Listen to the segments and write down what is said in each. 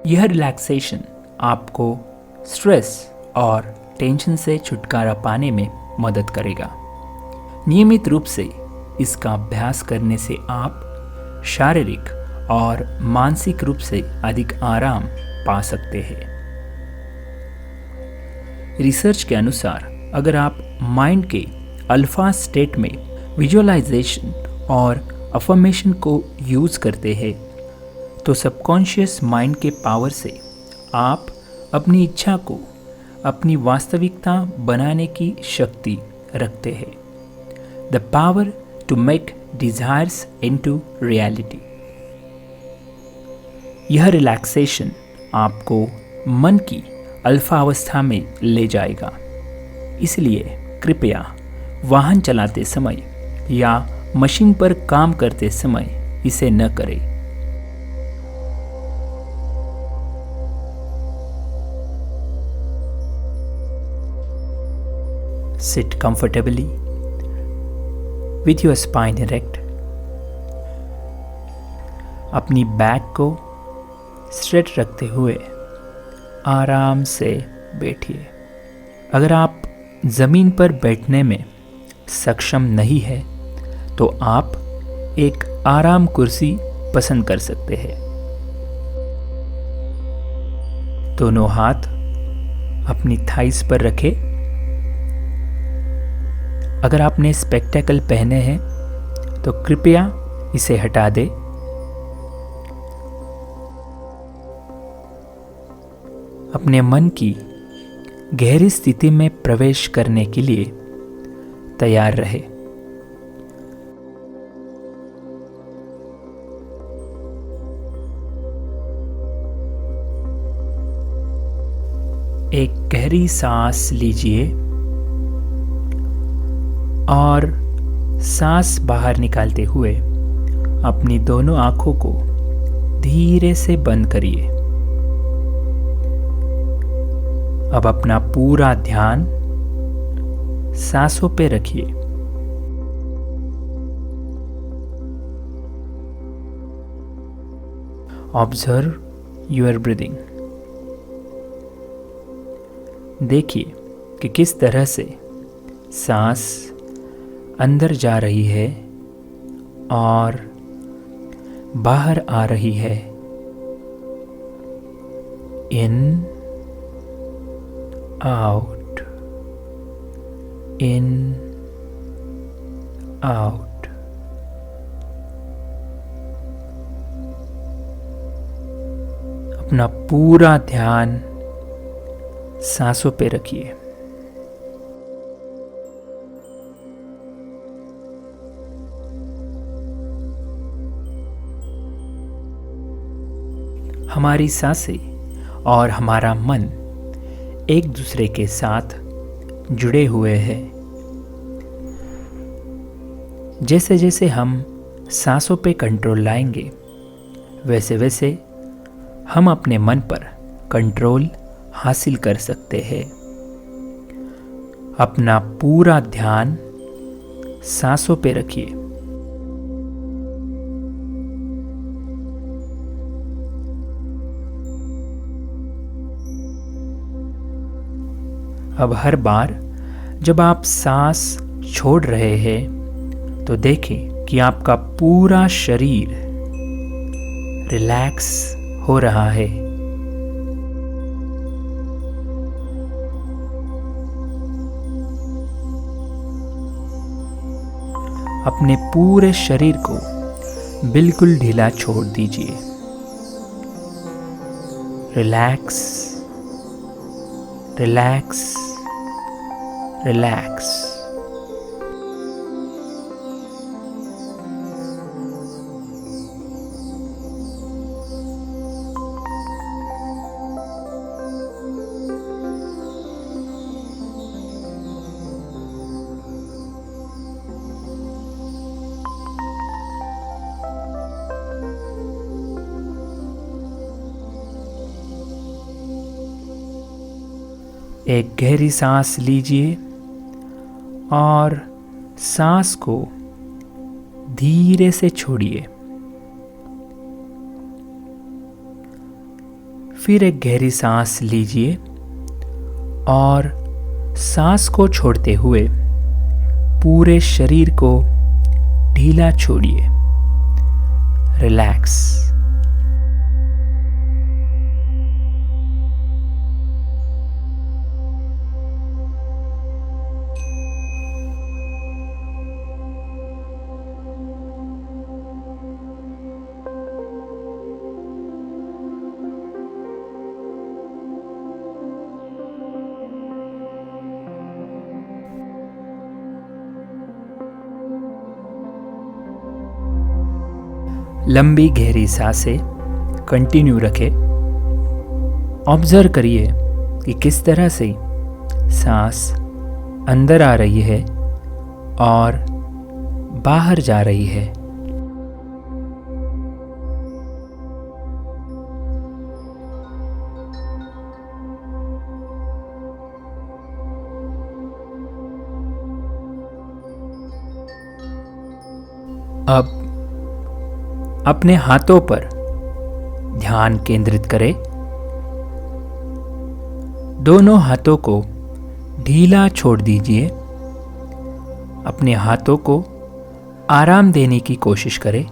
यह रिलैक्सेशन आपको स्ट्रेस और टेंशन से छुटकारा पाने में मदद करेगा। नियमित रूप से इसका अभ्यास करने से आप शारीरिक और मानसिक रूप से अधिक आराम पा सकते हैं। रिसर्च के अनुसार अगर आप माइंड के अल्फा स्टेट में विजुअलाइजेशन और अफर्मेशन को यूज़ करते हैं तो सबकॉन्शियस माइंड के पावर से आप अपनी इच्छा को अपनी वास्तविकता बनाने की शक्ति रखते हैं। The power to make desires into reality. यह रिलैक्सेशन आपको मन की अल्फा अवस्था में ले जाएगा। इसलिए कृपया वाहन चलाते समय या मशीन पर काम करते समय इसे न करें। Sit comfortably with your spine erect. अपनी बैक को स्ट्रेट रखते हुए आराम से बैठिए। अगर आप ज़मीन पर बैठने में सक्षम नहीं है तो आप एक आराम कुर्सी पसंद कर सकते हैं। दोनों हाथ अपनी थाइस पर रखें। अगर आपने स्पेक्टेकल पहने हैं तो कृपया इसे हटा दें। अपने मन की गहरी स्थिति में प्रवेश करने के लिए तैयार रहे। एक गहरी सांस लीजिए और सांस बाहर निकालते हुए अपनी दोनों आंखों को धीरे से बंद करिए। अब अपना पूरा ध्यान सांसों पे रखिए। Observe your breathing. देखिए कि किस तरह से सांस अंदर जा रही है और बाहर आ रही है। इन out, in, out. अपना पूरा ध्यान सांसों पे रखिए। हमारी सांसें और हमारा मन एक दूसरे के साथ जुड़े हुए हैं। जैसे जैसे हम सांसों पे कंट्रोल लाएंगे वैसे वैसे हम अपने मन पर कंट्रोल हासिल कर सकते हैं। अपना पूरा ध्यान सांसों पे रखिए। अब हर बार जब आप सांस छोड़ रहे हैं तो देखें कि आपका पूरा शरीर रिलैक्स हो रहा है। अपने पूरे शरीर को बिल्कुल ढीला छोड़ दीजिए। Relax, relax, relax. एक गहरी सांस लीजिए और सांस को धीरे से छोड़िए। फिर एक गहरी सांस लीजिए और सांस को छोड़ते हुए पूरे शरीर को ढीला छोड़िए। रिलैक्स। लंबी गहरी सांसें कंटिन्यू रखें। ऑब्जर्व करिए कि किस तरह से सांस अंदर आ रही है और बाहर जा रही है। अब अपने हाथों पर ध्यान केंद्रित करें। दोनों हाथों को ढीला छोड़ दीजिए। अपने हाथों को आराम देने की कोशिश करें।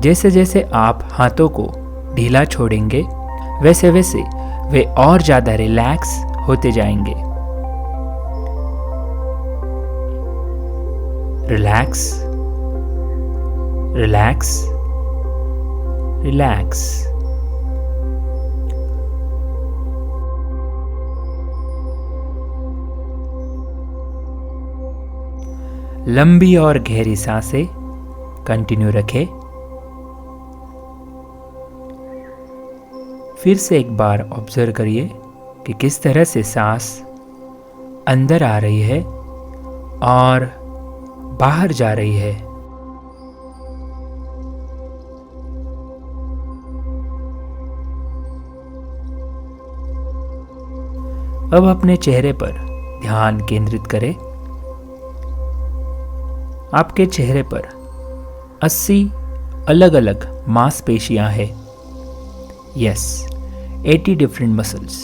जैसे जैसे आप हाथों को ढीला छोड़ेंगे वैसे वैसे वे और ज़्यादा रिलैक्स होते जाएंगे। Relax, relax, relax. लंबी और गहरी सांसें कंटिन्यू रखें। फिर से एक बार ऑब्जर्व करिए कि किस तरह से सांस अंदर आ रही है और बाहर जा रही है। अब अपने चेहरे पर ध्यान केंद्रित करें। आपके चेहरे पर 80 अलग अलग मांसपेशियां हैं। Yes, 80 different muscles.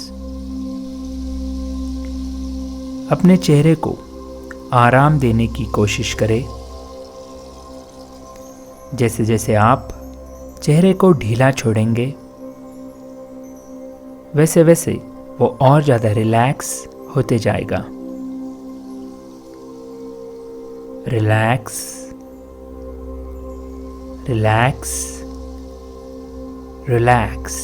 अपने चेहरे को आराम देने की कोशिश करें। जैसे जैसे आप चेहरे को ढीला छोड़ेंगे वैसे वैसे वो और ज़्यादा रिलैक्स होते जाएगा। Relax, relax, relax.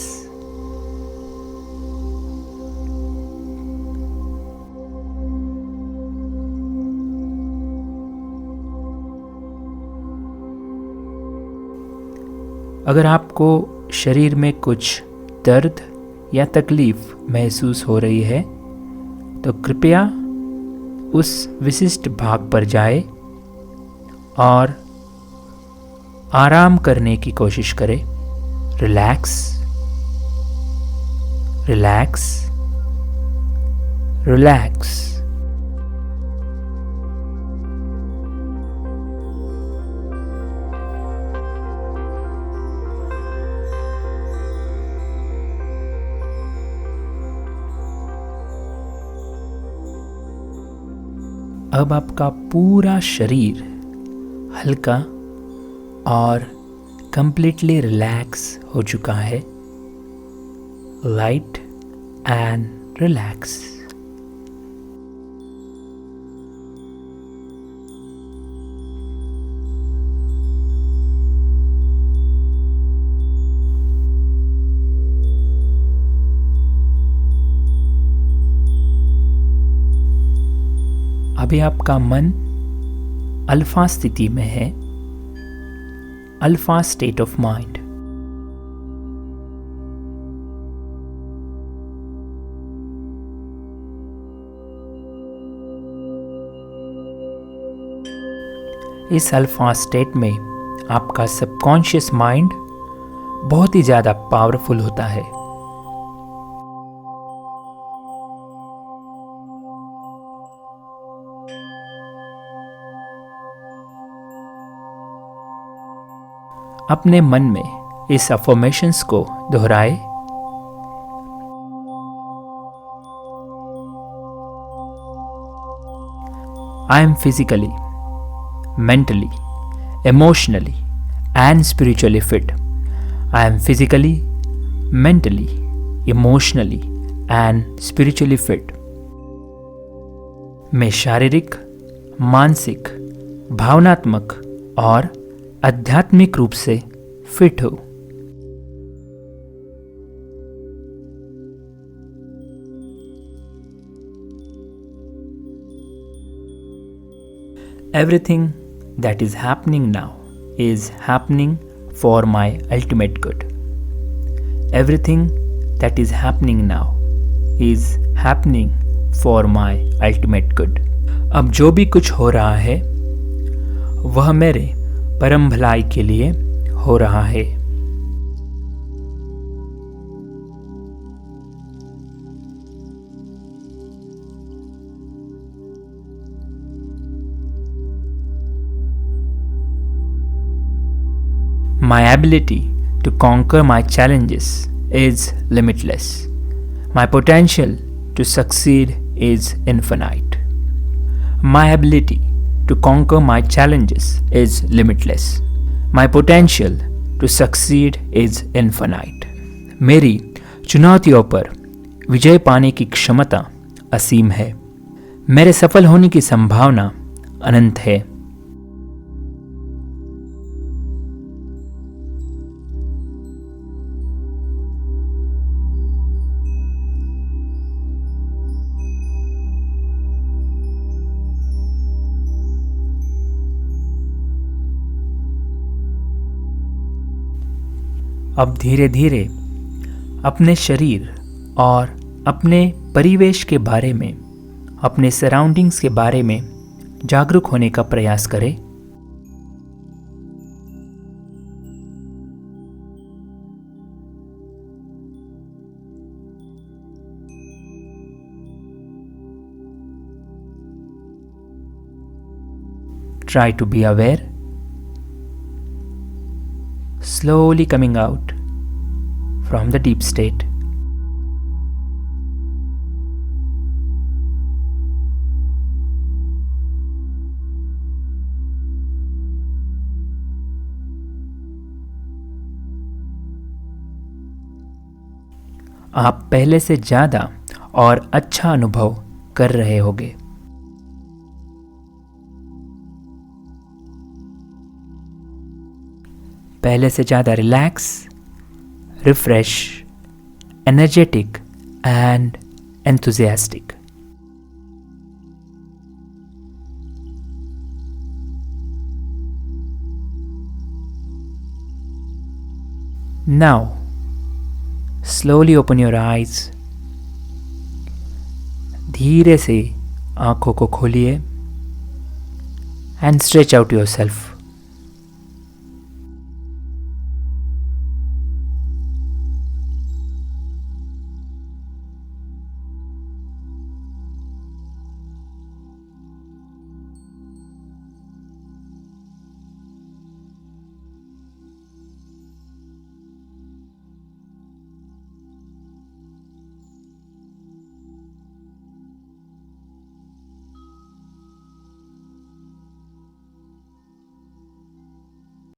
अगर आपको शरीर में कुछ दर्द या तकलीफ महसूस हो रही है तो कृपया उस विशिष्ट भाग पर जाएं और आराम करने की कोशिश करें। Relax, relax, relax. अब आपका पूरा शरीर हल्का और कंप्लीटली रिलैक्स हो चुका है। Light and relax. अभी आपका मन अल्फा स्थिति में है, अल्फा स्टेट ऑफ माइंड। इस अल्फा स्टेट में आपका सबकॉन्शियस माइंड बहुत ही ज़्यादा पावरफुल होता है। अपने मन में इस अफर्मेशंस को दोहराए। I am physically, mentally, emotionally and spiritually fit. I am physically, mentally, emotionally and spiritually fit. मैं शारीरिक, मानसिक, भावनात्मक और आध्यात्मिक रूप से फिट हूँ। Everything that is happening now is happening for my ultimate good. Everything that is happening now is happening for my ultimate good. अब जो भी कुछ हो रहा है वह मेरे परम भलाई के लिए हो रहा है। My ability to conquer my challenges is limitless. My potential to succeed is infinite. My ability to conquer my challenges is limitless. My potential to succeed is infinite. मेरी चुनौतियों पर विजय पाने की क्षमता असीम है। मेरे सफल होने की संभावना अनंत है। अब धीरे धीरे अपने शरीर और अपने परिवेश के बारे में, अपने सराउंडिंग्स के बारे में जागरूक होने का प्रयास करें। Try to be aware, slowly coming out from the deep state. आप पहले से ज़्यादा और अच्छा अनुभव कर रहे होंगे। पहले से ज़्यादा relax, refresh, energetic and enthusiastic. Now slowly open your eyes. धीरे से आंखों को खोलिए and stretch out your self.